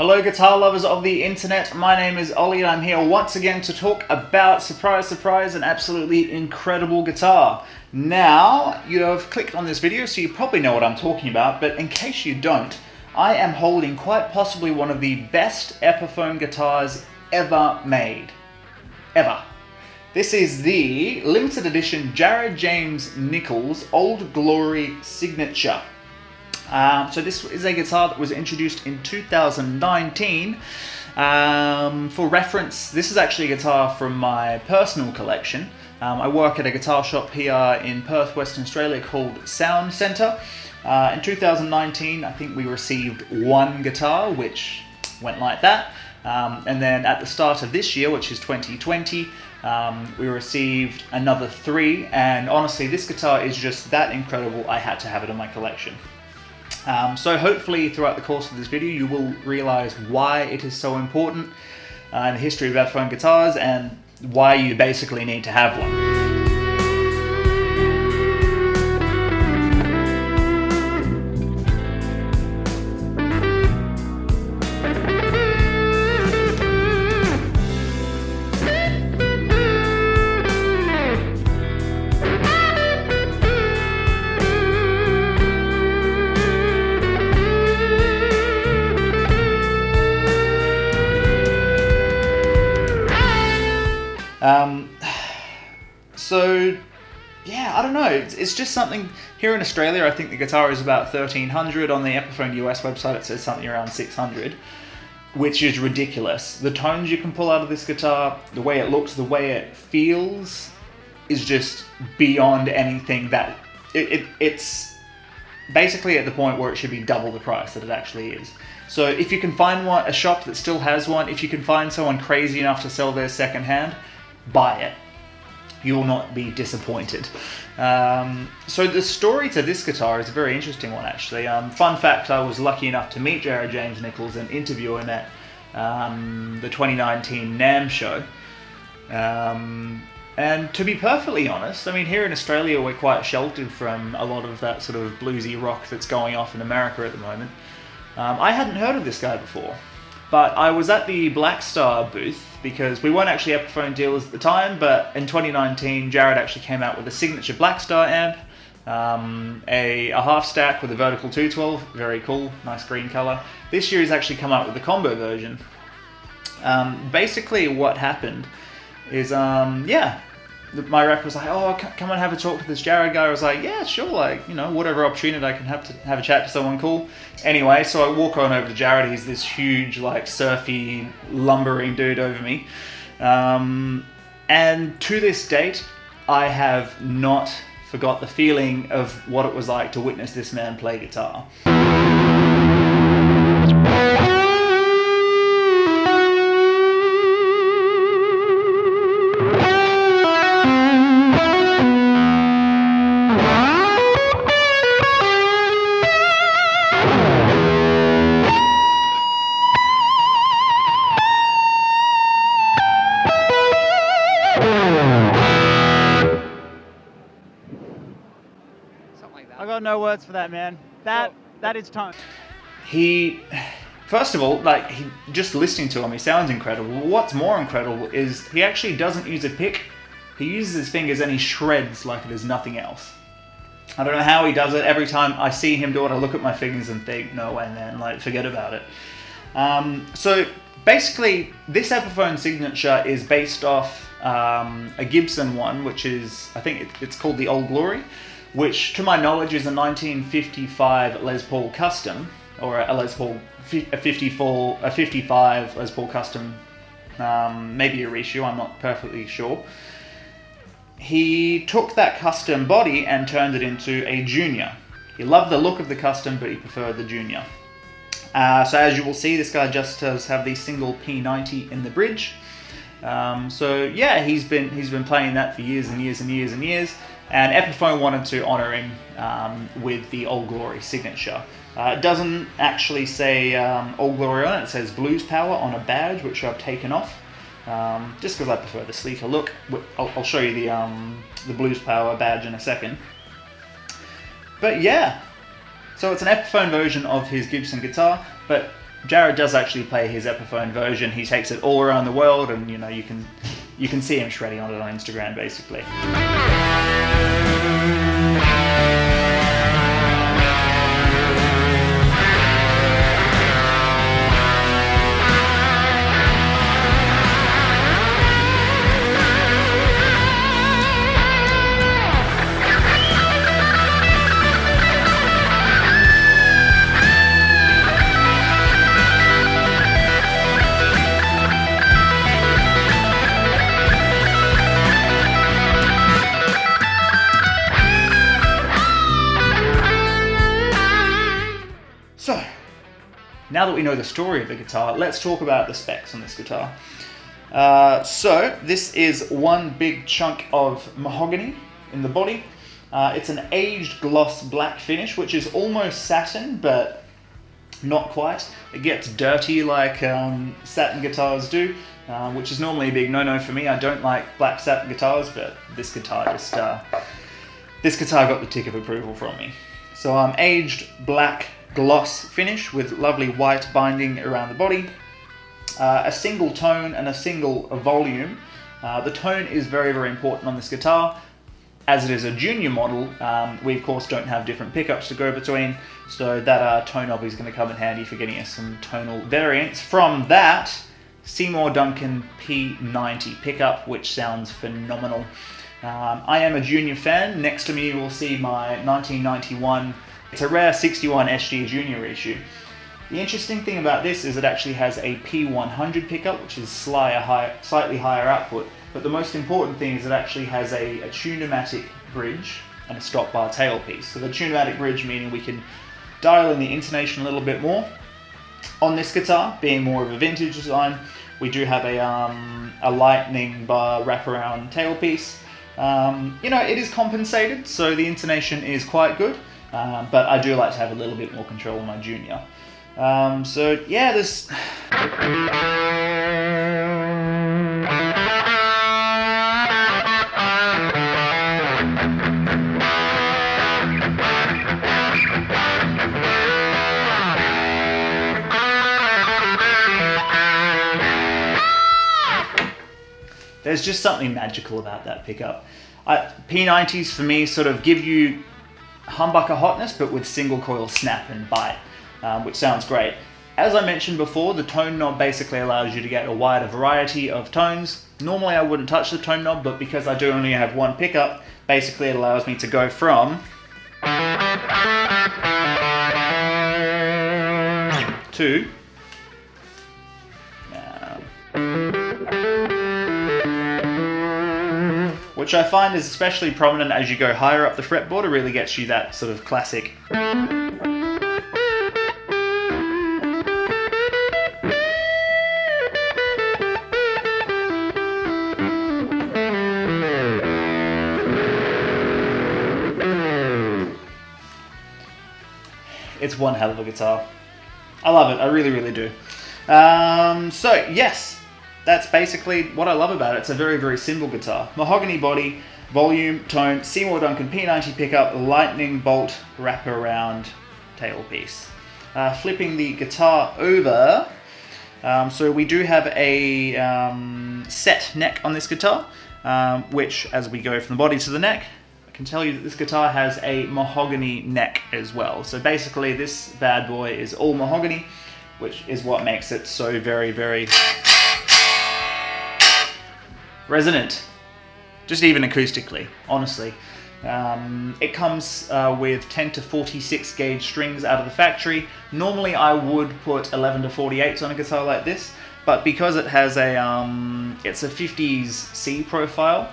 Hello guitar lovers of the internet, my name is Ollie and I'm here once again to talk about, surprise surprise, an absolutely incredible guitar. Now, you have clicked on this video so you probably know what I'm talking about, but in case you don't, I am holding quite possibly one of the best Epiphone guitars ever made. Ever. This is the limited edition Jared James Nichols Old Glory Signature. So this is a guitar that was introduced in 2019. For reference, this is actually a guitar from my personal collection. I work at a guitar shop here in Perth, Western Australia called Sound Centre. In 2019, I think we received one guitar, which went like that. And then at the start of this year, which is 2020, we received another 3. And honestly, this guitar is just that incredible, I had to have it in my collection. So hopefully throughout the course of this video you will realise why it is so important in the history of Epiphone guitars and why you basically need to have one. So yeah, I don't know, it's just something. Here in Australia I think the guitar is about $1,300, on the Epiphone US website it says something around $600, which is ridiculous. The tones you can pull out of this guitar, the way it looks, the way it feels is just beyond anything that, it's basically at the point where it should be double the price that it actually is. So if you can find a shop that still has one, if you can find someone crazy enough to sell theirs secondhand, buy it. You will not be disappointed. So the story to this guitar is a very interesting one, actually. Fun fact, I was lucky enough to meet Jared James Nichols and interview him at the 2019 NAMM show. And to be perfectly honest, I mean, here in Australia we're quite sheltered from a lot of that sort of bluesy rock that's going off in America at the moment. I hadn't heard of this guy before, but I was at the Black Star booth because we weren't actually Epiphone dealers at the time, but in 2019 Jared actually came out with a signature Black Star amp, a half stack with a vertical 212, very cool, nice green colour. This year he's actually come out with the combo version. Basically what happened is, my rep was like, oh, come and have a talk to this Jared guy. I was like, yeah, sure, like, you know, whatever opportunity I can have to have a chat to someone cool. Anyway, so I walk on over to Jared. He's this huge, like, surfy, lumbering dude over me. And to this date, I have not forgot the feeling of what it was like to witness this man play guitar. I got no words for that, man. That is tone. First of all, like, just listening to him, he sounds incredible. What's more incredible is he actually doesn't use a pick. He uses his fingers and he shreds like it is nothing else. I don't know how he does it. Every time I see him do it, I look at my fingers and think, no way, man, like, forget about it. So basically, this Epiphone signature is based off a Gibson one, which is, I think it's called the Old Glory, which to my knowledge is a 1955 Les Paul Custom, or a 55 Les Paul Custom, maybe a reissue, I'm not perfectly sure. He took that custom body and turned it into a Junior. He loved the look of the custom, but he preferred the Junior. So as you will see, this guy just does have the single P90 in the bridge. So yeah, he's been playing that for years and years and years and years. And Epiphone wanted to honour him with the Old Glory signature. It doesn't actually say Old Glory on it, it says Blues Power on a badge, which I've taken off, just because I prefer the sleeker look. I'll show you the Blues Power badge in a second. But yeah, so it's an Epiphone version of his Gibson guitar, but Jared does actually play his Epiphone version. He takes it all around the world, and you know, you can see him shredding on it on Instagram, basically. So, now that we know the story of the guitar, let's talk about the specs on this guitar. So, this is one big chunk of mahogany in the body. It's an aged gloss black finish, which is almost satin, but not quite. It gets dirty like satin guitars do, which is normally a big no-no for me. I don't like black satin guitars, but this guitar got the tick of approval from me. So aged black gloss finish with lovely white binding around the body, a single tone and a single volume. The tone is very, very important on this guitar. As it is a junior model, we of course don't have different pickups to go between, so that tone knob is going to come in handy for getting us some tonal variants. From that, Seymour Duncan P90 pickup, which sounds phenomenal. I am a junior fan. Next to me you will see my 1991, it's a rare 61 SG junior reissue. The interesting thing about this is it actually has a P100 pickup, which is slightly higher output, but the most important thing is it actually has a Tune-o-matic bridge and a stop bar tailpiece. So the Tune-o-matic bridge meaning we can dial in the intonation a little bit more. On this guitar, being more of a vintage design, we do have a lightning bar wraparound tailpiece. You know, it is compensated, so the intonation is quite good, but I do like to have a little bit more control on my junior. So yeah, this... There's just something magical about that pickup. P90s for me sort of give you humbucker hotness, but with single coil snap and bite, which sounds great. As I mentioned before, the tone knob basically allows you to get a wider variety of tones. Normally I wouldn't touch the tone knob, but because I do only have one pickup, basically it allows me to go from to which I find is especially prominent as you go higher up the fretboard. It really gets you that sort of classic. It's one hell of a guitar. I love it, I really, really do. So yes, that's basically what I love about it. It's a very, very simple guitar. Mahogany body, volume, tone, Seymour Duncan P90 pickup, lightning bolt wraparound tailpiece. Flipping the guitar over, so we do have a set neck on this guitar, which as we go from the body to the neck, I can tell you that this guitar has a mahogany neck as well. So basically this bad boy is all mahogany, which is what makes it so very, very resonant, just even acoustically, honestly. It comes with 10 to 46 gauge strings out of the factory. Normally I would put 11 to 48s on a guitar like this, but because it has it's a 50s C profile,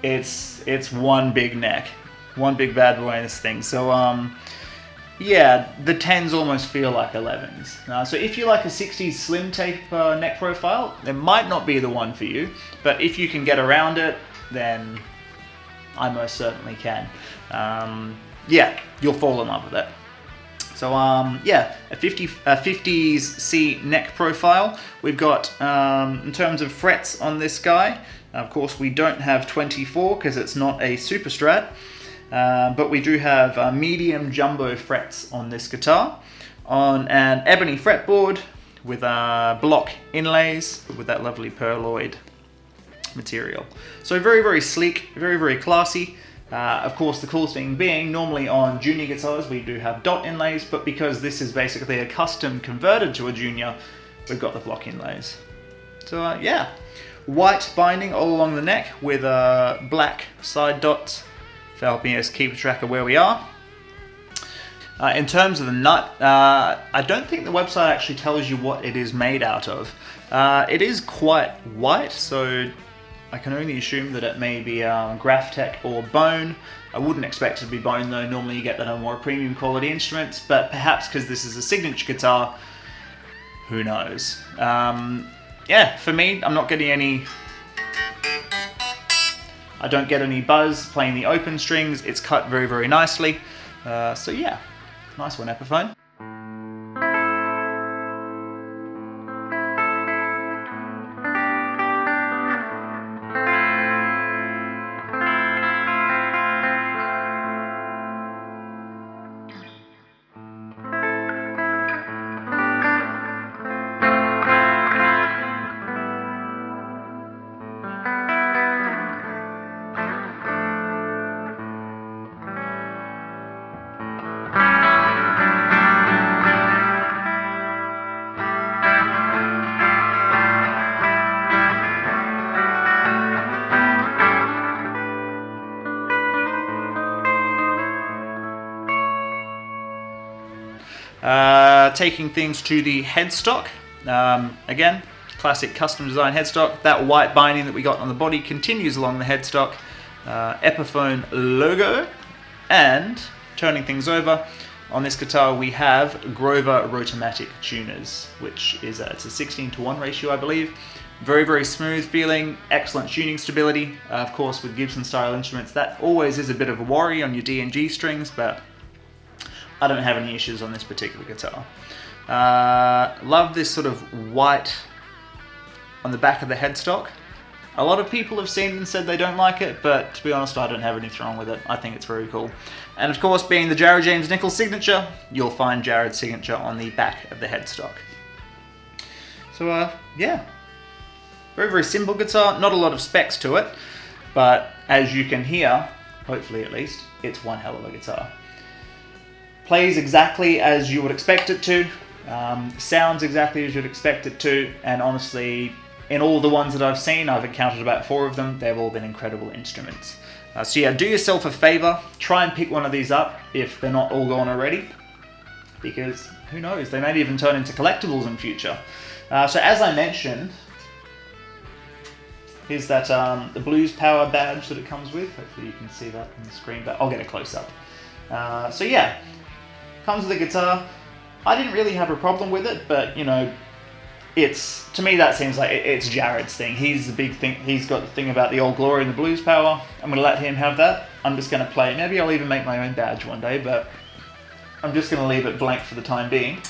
it's one big neck, one big bad boy in this thing. So yeah, the 10s almost feel like 11s. So if you like a 60s slim tape neck profile, it might not be the one for you, but if you can get around it, then I most certainly can. Yeah, you'll fall in love with it. So yeah, a 50s C neck profile. We've got, in terms of frets on this guy, of course we don't have 24 because it's not a Super Strat. But we do have medium jumbo frets on this guitar. On an ebony fretboard, with block inlays with that lovely pearloid material. So very, very sleek, very, very classy. Of course, the coolest thing being, normally on junior guitars we do have dot inlays, but because this is basically a custom converted to a junior, we've got the block inlays. So yeah, white binding all along the neck with black side dots for helping us keep track of where we are. In terms of the nut, I don't think the website actually tells you what it is made out of. It is quite white, so I can only assume that it may be Graphtec or bone. I wouldn't expect it to be bone though, normally you get that on more premium quality instruments, but perhaps because this is a signature guitar, who knows. Yeah, for me, I'm not getting any... I don't get any buzz playing the open strings. It's cut very, very nicely. So yeah, nice one, Epiphone. Taking things to the headstock, again, classic custom design headstock. That white binding that we got on the body continues along the headstock, Epiphone logo, and turning things over, on this guitar we have Grover Rotomatic tuners, which is it's a 16:1 ratio, I believe. Very, very smooth feeling, excellent tuning stability. Of course, with Gibson style instruments, that always is a bit of a worry on your D and G strings, but I don't have any issues on this particular guitar. Love this sort of white on the back of the headstock. A lot of people have seen it and said they don't like it, but to be honest, I don't have anything wrong with it. I think it's very cool. And of course, being the Jared James Nichols signature, you'll find Jared's signature on the back of the headstock. So yeah, very, very simple guitar. Not a lot of specs to it, but as you can hear, hopefully at least, it's one hell of a guitar. Plays exactly as you would expect it to, sounds exactly as you'd expect it to, and honestly, in all the ones that I've seen, I've encountered about 4 of them, they've all been incredible instruments. So yeah, do yourself a favor, try and pick one of these up if they're not all gone already, because who knows, they may even turn into collectibles in future. So as I mentioned, here's that the Blues Power badge that it comes with. Hopefully you can see that on the screen, but I'll get a close up. So yeah, comes with a guitar. I didn't really have a problem with it, but you know, it's, to me that seems like it's Jared's thing. He's the big thing, he's got the thing about the Old Glory and the Blues Power. I'm going to let him have that. I'm just going to play, maybe I'll even make my own badge one day, but I'm just going to leave it blank for the time being.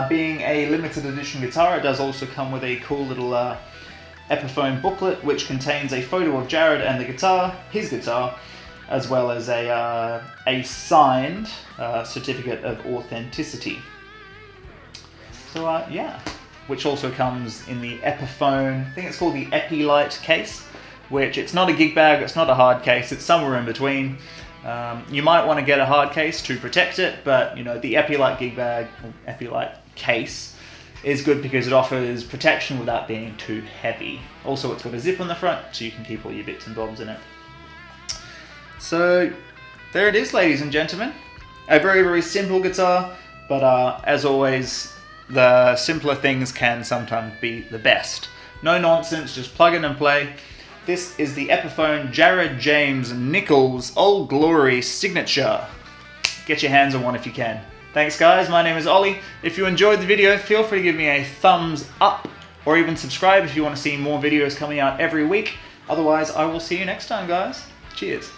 Being a limited edition guitar, it does also come with a cool little Epiphone booklet, which contains a photo of Jared and the guitar, his guitar, as well as a signed certificate of authenticity. So yeah, which also comes in the Epiphone, I think it's called the Epi-Lite case, which it's not a gig bag, it's not a hard case, it's somewhere in between. You might want to get a hard case to protect it, but you know, the Epi-Lite gig bag, Epi-Lite case, is good because it offers protection without being too heavy. Also, it's got a zip on the front, so you can keep all your bits and bobs in it. So there it is, ladies and gentlemen. A very, very simple guitar, but as always, the simpler things can sometimes be the best. No nonsense, just plug in and play. This is the Epiphone Jared James Nichols Old Glory signature. Get your hands on one if you can. Thanks guys, my name is Ollie. If you enjoyed the video, feel free to give me a thumbs up, or even subscribe if you want to see more videos coming out every week. Otherwise, I will see you next time guys. Cheers.